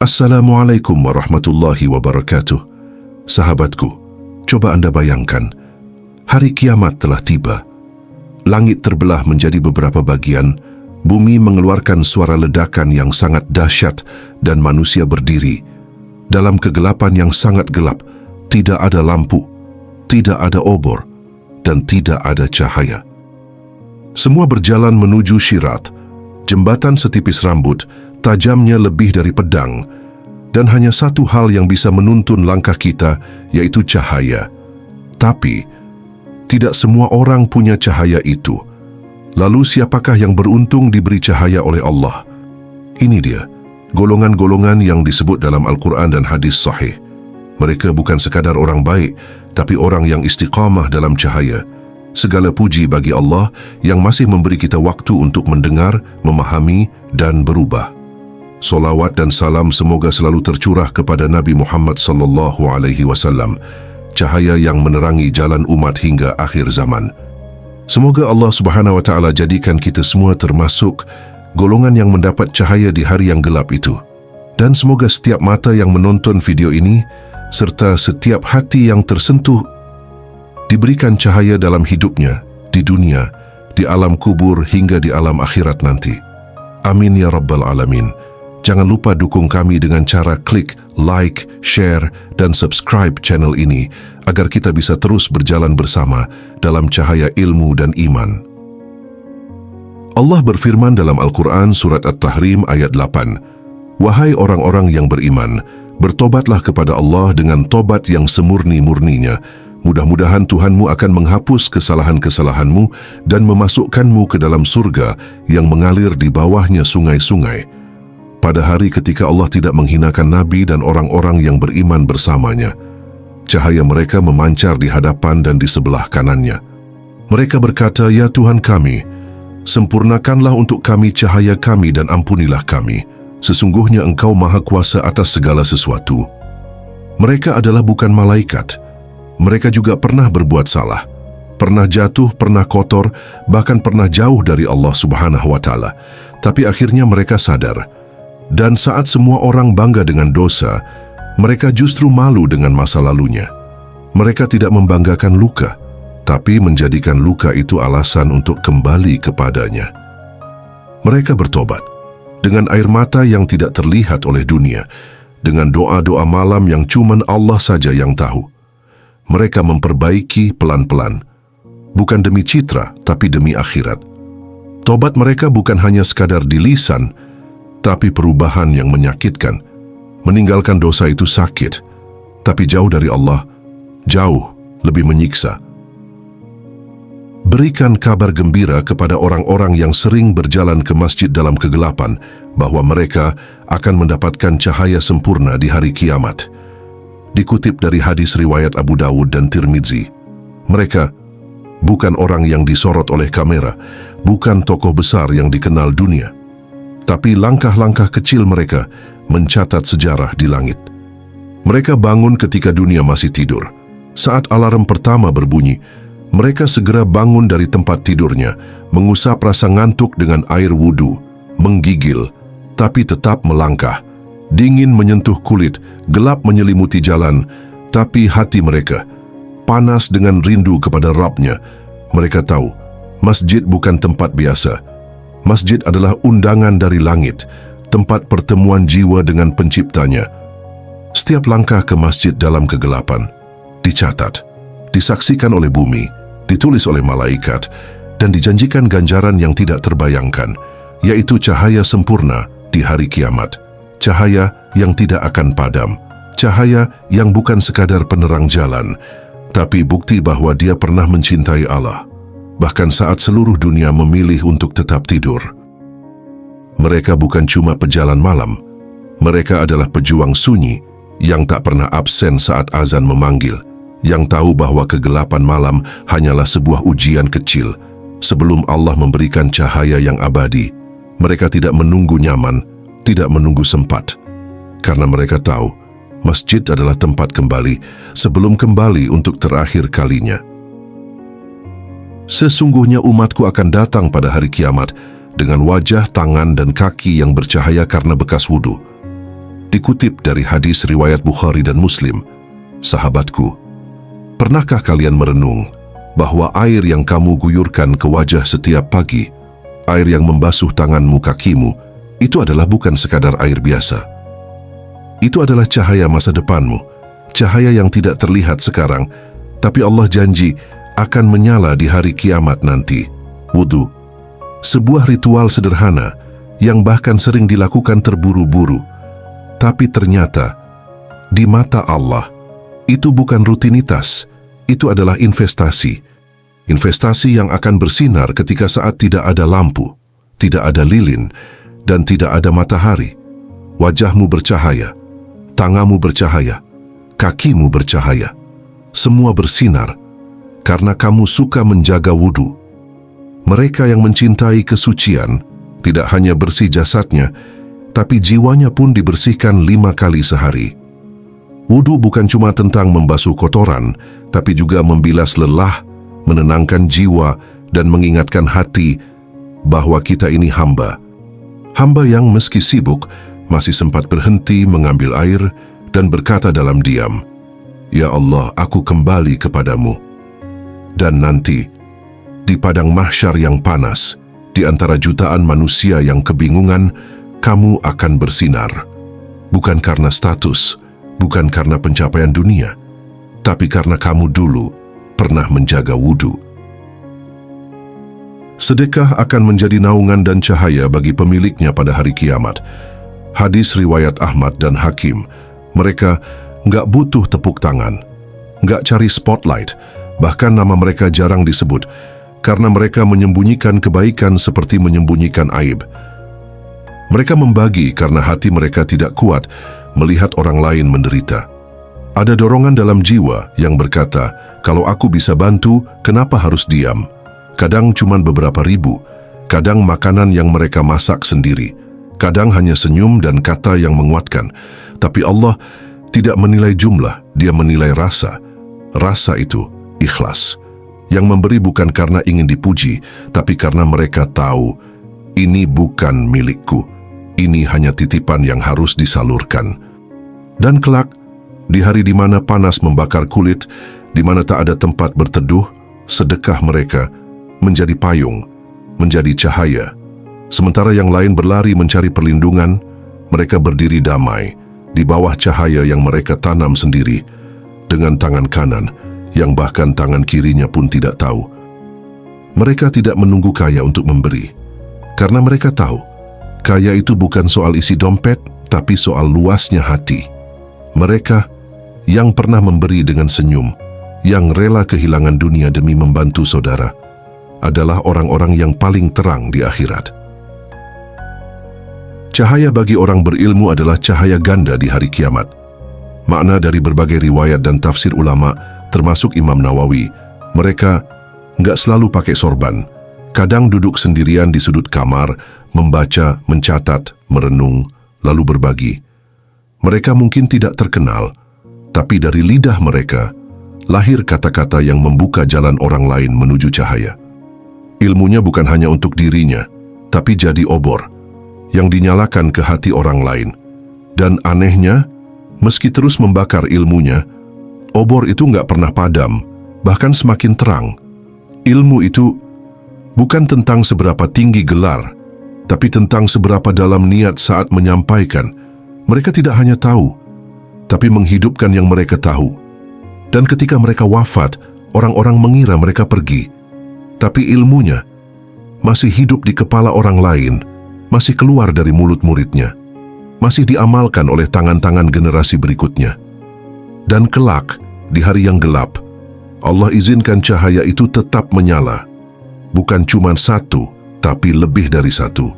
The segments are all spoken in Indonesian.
Assalamualaikum warahmatullahi wabarakatuh. Sahabatku, coba Anda bayangkan, hari kiamat telah tiba. Langit terbelah menjadi beberapa bagian, bumi mengeluarkan suara ledakan yang sangat dahsyat dan manusia berdiri. Dalam kegelapan yang sangat gelap, tidak ada lampu, tidak ada obor, dan tidak ada cahaya. Semua berjalan menuju Syirat, jembatan setipis rambut, tajamnya lebih dari pedang, dan hanya satu hal yang bisa menuntun langkah kita, yaitu cahaya. Tapi, tidak semua orang punya cahaya itu. Lalu siapakah yang beruntung diberi cahaya oleh Allah? Ini dia, golongan-golongan yang disebut dalam Al-Quran dan hadis sahih. Mereka bukan sekadar orang baik, tapi orang yang istiqamah dalam cahaya. Segala puji bagi Allah yang masih memberi kita waktu untuk mendengar, memahami, dan berubah. Solawat dan salam semoga selalu tercurah kepada Nabi Muhammad SAW, cahaya yang menerangi jalan umat hingga akhir zaman. Semoga Allah Subhanahu wa Ta'ala jadikan kita semua termasuk golongan yang mendapat cahaya di hari yang gelap itu. Dan semoga setiap mata yang menonton video ini serta setiap hati yang tersentuh diberikan cahaya dalam hidupnya, di dunia, di alam kubur hingga di alam akhirat nanti. Amin ya Rabbal Alamin. Jangan lupa dukung kami dengan cara klik like, share, dan subscribe channel ini agar kita bisa terus berjalan bersama dalam cahaya ilmu dan iman. Allah berfirman dalam Al-Quran surat At-Tahrim ayat 8, "Wahai orang-orang yang beriman, bertobatlah kepada Allah dengan tobat yang semurni-murninya. Mudah-mudahan Tuhanmu akan menghapus kesalahan-kesalahanmu dan memasukkanmu ke dalam surga yang mengalir di bawahnya sungai-sungai." Pada hari ketika Allah tidak menghinakan Nabi dan orang-orang yang beriman bersamanya, cahaya mereka memancar di hadapan dan di sebelah kanannya. Mereka berkata, "Ya Tuhan kami, sempurnakanlah untuk kami cahaya kami dan ampunilah kami. Sesungguhnya Engkau Maha Kuasa atas segala sesuatu." Mereka adalah bukan malaikat. Mereka juga pernah berbuat salah, pernah jatuh, pernah kotor, bahkan pernah jauh dari Allah Subhanahu wa Ta'ala. Tapi akhirnya mereka sadar. Dan saat semua orang bangga dengan dosa, mereka justru malu dengan masa lalunya. Mereka tidak membanggakan luka, tapi menjadikan luka itu alasan untuk kembali kepadanya. Mereka bertobat dengan air mata yang tidak terlihat oleh dunia, dengan doa-doa malam yang cuman Allah saja yang tahu. Mereka memperbaiki pelan-pelan, bukan demi citra, tapi demi akhirat. Tobat mereka bukan hanya sekadar di lisan, tapi perubahan yang menyakitkan. Meninggalkan dosa itu sakit, tapi jauh dari Allah, jauh lebih menyiksa. Berikan kabar gembira kepada orang-orang yang sering berjalan ke masjid dalam kegelapan, bahwa mereka akan mendapatkan cahaya sempurna di hari kiamat. Dikutip dari hadis riwayat Abu Dawud dan Tirmidzi, mereka bukan orang yang disorot oleh kamera, bukan tokoh besar yang dikenal dunia, tapi langkah-langkah kecil mereka mencatat sejarah di langit. Mereka bangun ketika dunia masih tidur. Saat alarm pertama berbunyi, mereka segera bangun dari tempat tidurnya, mengusap rasa ngantuk dengan air wudu, menggigil, tapi tetap melangkah. Dingin menyentuh kulit, gelap menyelimuti jalan, tapi hati mereka panas dengan rindu kepada Rabb-nya. Mereka tahu, masjid bukan tempat biasa. Masjid adalah undangan dari langit, tempat pertemuan jiwa dengan penciptanya. Setiap langkah ke masjid dalam kegelapan dicatat, disaksikan oleh bumi, ditulis oleh malaikat, dan dijanjikan ganjaran yang tidak terbayangkan, yaitu cahaya sempurna di hari kiamat. Cahaya yang tidak akan padam, cahaya yang bukan sekadar penerang jalan, tapi bukti bahwa dia pernah mencintai Allah, bahkan saat seluruh dunia memilih untuk tetap tidur. Mereka bukan cuma pejalan malam, mereka adalah pejuang sunyi yang tak pernah absen saat azan memanggil, yang tahu bahwa kegelapan malam hanyalah sebuah ujian kecil sebelum Allah memberikan cahaya yang abadi. Mereka tidak menunggu nyaman, tidak menunggu sempat, karena mereka tahu masjid adalah tempat kembali sebelum kembali untuk terakhir kalinya. Sesungguhnya umatku akan datang pada hari kiamat dengan wajah, tangan, dan kaki yang bercahaya karena bekas wudu. Dikutip dari hadis riwayat Bukhari dan Muslim, sahabatku, pernahkah kalian merenung bahwa air yang kamu guyurkan ke wajah setiap pagi, air yang membasuh tanganmu kakimu, itu adalah bukan sekadar air biasa. Itu adalah cahaya masa depanmu, cahaya yang tidak terlihat sekarang, tapi Allah janji akan menyala di hari kiamat nanti. Wudu, sebuah ritual sederhana yang bahkan sering dilakukan terburu-buru, tapi ternyata di mata Allah itu bukan rutinitas, itu adalah investasi. Investasi yang akan bersinar ketika saat tidak ada lampu, tidak ada lilin, dan tidak ada matahari. Wajahmu bercahaya, tanganmu bercahaya, kakimu bercahaya. Semua bersinar karena kamu suka menjaga wudu. Mereka yang mencintai kesucian tidak hanya bersih jasadnya, tapi jiwanya pun dibersihkan 5 kali sehari. Wudu bukan cuma tentang membasuh kotoran, tapi juga membilas lelah, menenangkan jiwa, dan mengingatkan hati bahwa kita ini hamba. Hamba yang meski sibuk, masih sempat berhenti mengambil air dan berkata dalam diam, "Ya Allah, aku kembali kepadamu." Dan nanti, di padang mahsyar yang panas, di antara jutaan manusia yang kebingungan, kamu akan bersinar. Bukan karena status, bukan karena pencapaian dunia, tapi karena kamu dulu pernah menjaga wudu. Sedekah akan menjadi naungan dan cahaya bagi pemiliknya pada hari kiamat. Hadis riwayat Ahmad dan Hakim, mereka nggak butuh tepuk tangan, nggak cari spotlight, bahkan nama mereka jarang disebut, karena mereka menyembunyikan kebaikan seperti menyembunyikan aib. Mereka membagi karena hati mereka tidak kuat melihat orang lain menderita. Ada dorongan dalam jiwa yang berkata, kalau aku bisa bantu, kenapa harus diam? Kadang cuma beberapa ribu, kadang makanan yang mereka masak sendiri, kadang hanya senyum dan kata yang menguatkan. Tapi Allah tidak menilai jumlah, Dia menilai rasa. Rasa itu ikhlas. Yang memberi bukan karena ingin dipuji, tapi karena mereka tahu, ini bukan milikku. Ini hanya titipan yang harus disalurkan. Dan kelak, di hari di mana panas membakar kulit, di mana tak ada tempat berteduh, sedekah mereka menjadi payung, menjadi cahaya. Sementara yang lain berlari mencari perlindungan, mereka berdiri damai di bawah cahaya yang mereka tanam sendiri, dengan tangan kanan yang bahkan tangan kirinya pun tidak tahu. Mereka tidak menunggu kaya untuk memberi, karena mereka tahu kaya itu bukan soal isi dompet, tapi soal luasnya hati. Mereka yang pernah memberi dengan senyum, yang rela kehilangan dunia demi membantu saudara, adalah orang-orang yang paling terang di akhirat. Cahaya bagi orang berilmu adalah cahaya ganda di hari kiamat. Makna dari berbagai riwayat dan tafsir ulama, termasuk Imam Nawawi, mereka nggak selalu pakai sorban. Kadang duduk sendirian di sudut kamar, membaca, mencatat, merenung, lalu berbagi. Mereka mungkin tidak terkenal, tapi dari lidah mereka lahir kata-kata yang membuka jalan orang lain menuju cahaya. Ilmunya bukan hanya untuk dirinya, tapi jadi obor yang dinyalakan ke hati orang lain. Dan anehnya, meski terus membakar ilmunya, obor itu nggak pernah padam, bahkan semakin terang. Ilmu itu bukan tentang seberapa tinggi gelar, tapi tentang seberapa dalam niat saat menyampaikan. Mereka tidak hanya tahu, tapi menghidupkan yang mereka tahu. Dan ketika mereka wafat, orang-orang mengira mereka pergi. Tapi ilmunya masih hidup di kepala orang lain, masih keluar dari mulut muridnya, masih diamalkan oleh tangan-tangan generasi berikutnya. Dan kelak, di hari yang gelap, Allah izinkan cahaya itu tetap menyala. Bukan cuma satu, tapi lebih dari satu.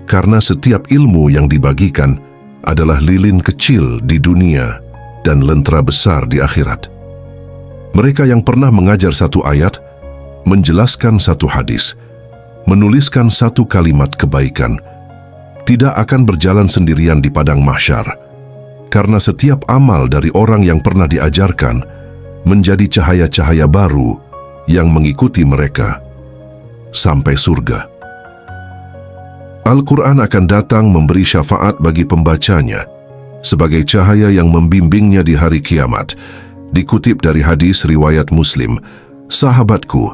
Karena setiap ilmu yang dibagikan adalah lilin kecil di dunia dan lentera besar di akhirat. Mereka yang pernah mengajar satu ayat, menjelaskan satu hadis, menuliskan satu kalimat kebaikan, tidak akan berjalan sendirian di padang mahsyar. Karena setiap amal dari orang yang pernah diajarkan menjadi cahaya-cahaya baru yang mengikuti mereka sampai surga. Al-Quran akan datang memberi syafaat bagi pembacanya, sebagai cahaya yang membimbingnya di hari kiamat. Dikutip dari hadis riwayat Muslim, sahabatku,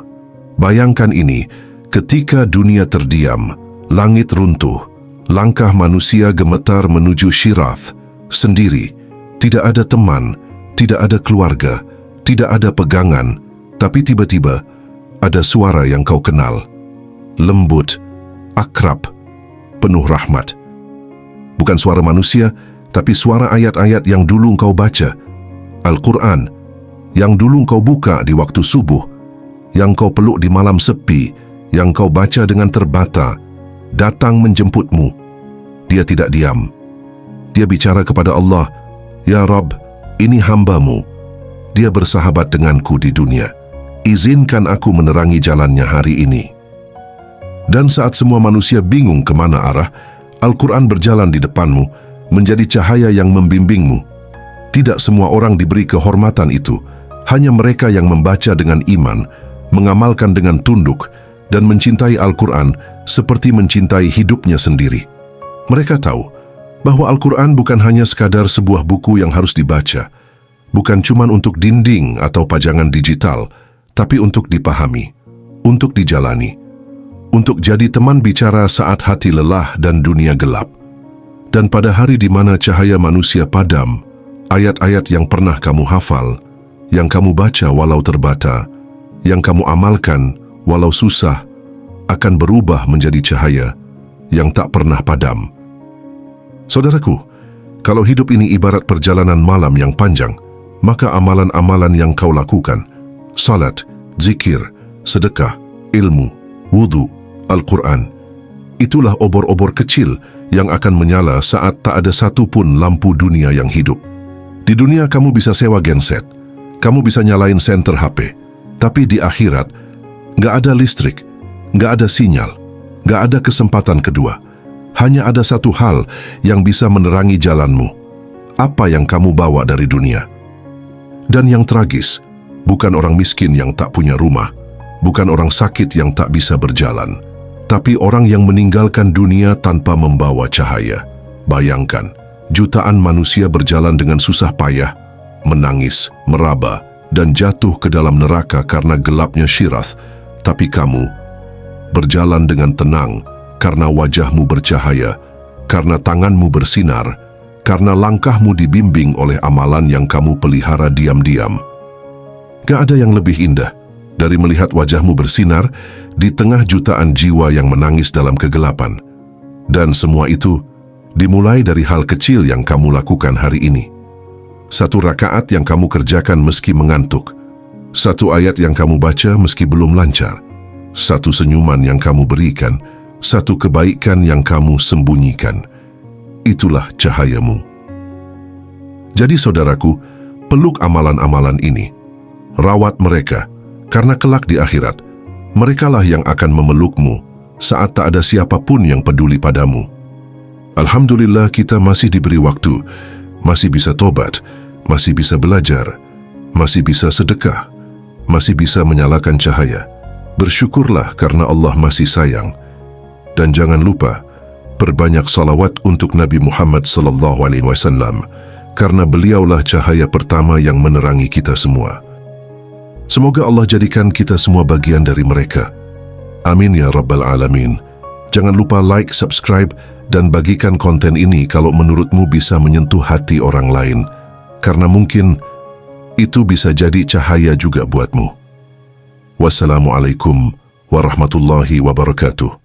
bayangkan ini, ketika dunia terdiam, langit runtuh, langkah manusia gemetar menuju Syirath, sendiri, tidak ada teman, tidak ada keluarga, tidak ada pegangan, tapi tiba-tiba ada suara yang kau kenal, lembut, akrab, penuh rahmat. Bukan suara manusia, tapi suara ayat-ayat yang dulu kau baca, Al-Quran, yang dulu kau buka di waktu subuh, yang kau peluk di malam sepi, yang kau baca dengan terbata, datang menjemputmu. Dia tidak diam. Dia bicara kepada Allah, "Ya Rabb, ini hamba-Mu. Dia bersahabat denganku di dunia. Izinkan aku menerangi jalannya hari ini." Dan saat semua manusia bingung kemana arah, Al-Quran berjalan di depanmu, menjadi cahaya yang membimbingmu. Tidak semua orang diberi kehormatan itu, hanya mereka yang membaca dengan iman, mengamalkan dengan tunduk, dan mencintai Al-Quran seperti mencintai hidupnya sendiri. Mereka tahu bahwa Al-Quran bukan hanya sekadar sebuah buku yang harus dibaca, bukan cuma untuk dinding atau pajangan digital, tapi untuk dipahami, untuk dijalani, untuk jadi teman bicara saat hati lelah dan dunia gelap. Dan pada hari di mana cahaya manusia padam, ayat-ayat yang pernah kamu hafal, yang kamu baca walau terbata, yang kamu amalkan walau susah, akan berubah menjadi cahaya yang tak pernah padam. Saudaraku, kalau hidup ini ibarat perjalanan malam yang panjang, maka amalan-amalan yang kau lakukan, salat, zikir, sedekah, ilmu, wudu, Al-Quran, itulah obor-obor kecil yang akan menyala saat tak ada satu pun lampu dunia yang hidup. Di dunia kamu bisa sewa genset, kamu bisa nyalain senter HP, tapi di akhirat, nggak ada listrik, nggak ada sinyal, nggak ada kesempatan kedua. Hanya ada satu hal yang bisa menerangi jalanmu, apa yang kamu bawa dari dunia. Dan yang tragis, bukan orang miskin yang tak punya rumah, bukan orang sakit yang tak bisa berjalan, tapi orang yang meninggalkan dunia tanpa membawa cahaya. Bayangkan, jutaan manusia berjalan dengan susah payah, menangis, meraba, dan jatuh ke dalam neraka karena gelapnya Syirath, tapi kamu berjalan dengan tenang karena wajahmu bercahaya, karena tanganmu bersinar, karena langkahmu dibimbing oleh amalan yang kamu pelihara diam-diam. Gak ada yang lebih indah dari melihat wajahmu bersinar di tengah jutaan jiwa yang menangis dalam kegelapan. Dan semua itu dimulai dari hal kecil yang kamu lakukan hari ini. Satu rakaat yang kamu kerjakan meski mengantuk. Satu ayat yang kamu baca meski belum lancar. Satu senyuman yang kamu berikan. Satu kebaikan yang kamu sembunyikan. Itulah cahayamu. Jadi saudaraku, peluk amalan-amalan ini. Rawat mereka, karena kelak di akhirat, merekalah yang akan memelukmu saat tak ada siapapun yang peduli padamu. Alhamdulillah kita masih diberi waktu, masih bisa tobat, masih bisa belajar, masih bisa sedekah, masih bisa menyalakan cahaya. Bersyukurlah karena Allah masih sayang. Dan jangan lupa, perbanyak salawat untuk Nabi Muhammad SAW, karena beliaulah cahaya pertama yang menerangi kita semua. Semoga Allah jadikan kita semua bagian dari mereka. Amin ya Rabbal Alamin. Jangan lupa like, subscribe, dan bagikan konten ini kalau menurutmu bisa menyentuh hati orang lain, karena mungkin itu bisa jadi cahaya juga buatmu. Wassalamualaikum warahmatullahi wabarakatuh.